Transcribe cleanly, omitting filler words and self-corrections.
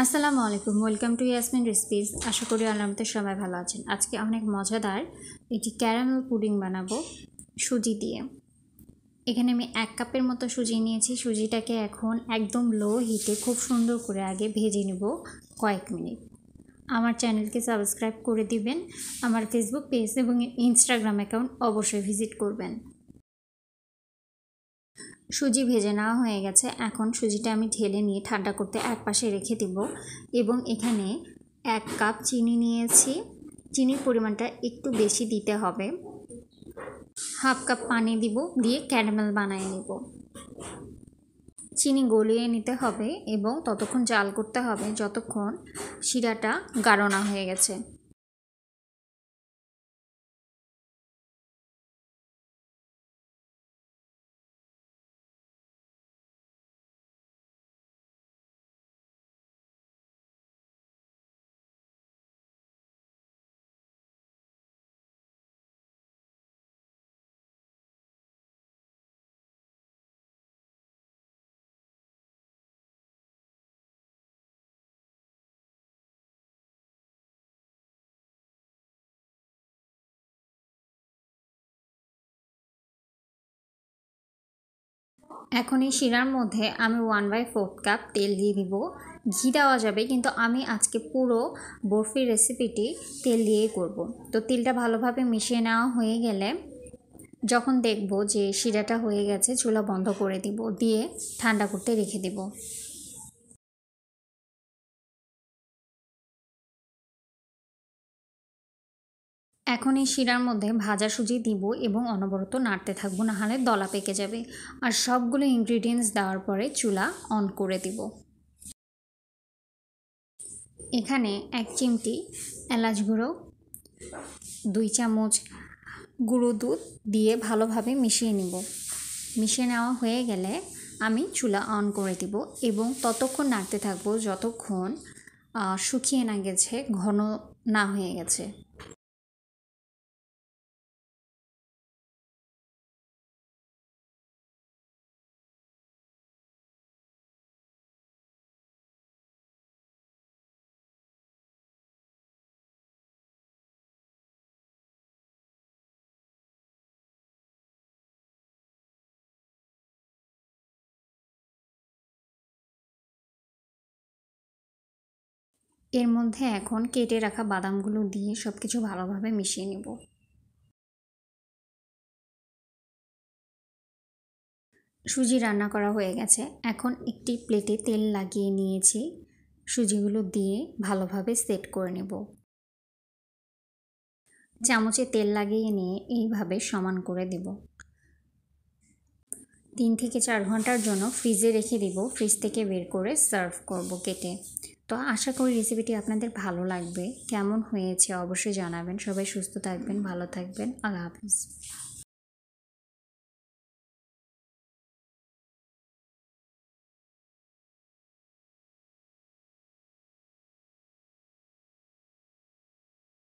আসসালামু আলাইকুম, welcome to Yasmin recipes. আশা করি আল্লাহর সবাই ভালো আছেন। আজকে অনেক মজাদার একটি ক্যারামেল পুডিং বানাবো সুজি দিয়ে। এখানে আমি 1 কাপের মতো সুজি নিয়েছি। সুজিটাকে এখন একদম লো হিটে খুব সুন্দর করে আগে ভেজে নেব কয়েক মিনিট। আমার চ্যানেলকে সাবস্ক্রাইব করে দিবেন। আমার ফেসবুক পেজ এবং ইনস্টাগ্রাম অ্যাকাউন্ট অবশ্যই ভিজিট করবেন। সুজি ভেজে নেওয়া হয়ে গেছে। এখন সুজিটা আমি ঢেলে নিয়ে ঠান্ডা করতে এক পাশে রেখে দেব এবং এখানে 1 কাপ চিনি নিয়েছি। চিনির পরিমাণটা একটু বেশি দিতে হবে। হাফ কাপ পানি দিব, দিয়ে ক্যারামেল বানিয়ে নেব। চিনি গলিয়ে নিতে হবে এবং ততক্ষণ জাল করতে হবে যতক্ষণ শিরাটা গাঢ় না হয়ে গেছে। এখন এই শিরার মধ্যে আমি 1/4 কাপ তেল দিয়ে দিব। ঘি দেওয়া যাবে, কিন্তু আমি আজকে পুরো বরফির রেসিপিটি তেল দিয়েই করব। তো তেলটা ভালোভাবে মিশিয়ে নেওয়া হয়ে গেলে যখন দেখব যে শিরাটা হয়ে গেছে, চুলা বন্ধ করে দিব, দিয়ে ঠান্ডা করতে রেখে দিব। এখন এই শিরার মধ্যে ভাজা সুজি দিব এবং অনবরত নাড়তে থাকবো, না হলে দলা পেকে যাবে। আর সবগুলো ইনগ্রিডিয়েন্টস দেওয়ার পরে চুলা অন করে দিব। এখানে 1 চিমটি এলাচ গুঁড়ো, 2 চামচ গুঁড়ো দুধ দিয়ে ভালোভাবে মিশিয়ে নিব। মিশিয়ে নেওয়া হয়ে গেলে আমি চুলা অন করে দিব এবং ততক্ষণ নাড়তে থাকবো যতক্ষণ শুকিয়ে না গেছে, ঘন না হয়ে গেছে। এর মধ্যে এখন কেটে রাখা বাদামগুলো দিয়ে সব কিছু ভালোভাবে মিশিয়ে নেব। সুজি রান্না করা হয়ে গেছে। এখন একটি প্লেটে তেল লাগিয়ে নিয়েছি। সুজিগুলো দিয়ে ভালোভাবে সেট করে নেব। চামচে তেল লাগিয়ে নিয়ে এইভাবে সমান করে দেব। 3 থেকে 4 ঘন্টার জন্য ফ্রিজে রেখে দিব। ফ্রিজ থেকে বের করে সার্ভ করব কেটে। তো আশা করি রেসিপিটি আপনাদের ভালো লাগবে। কেমন হয়েছে অবশ্যই জানাবেন। সবাই সুস্থ থাকবেন, ভালো থাকবেন। আল্লাহ হাফিজ।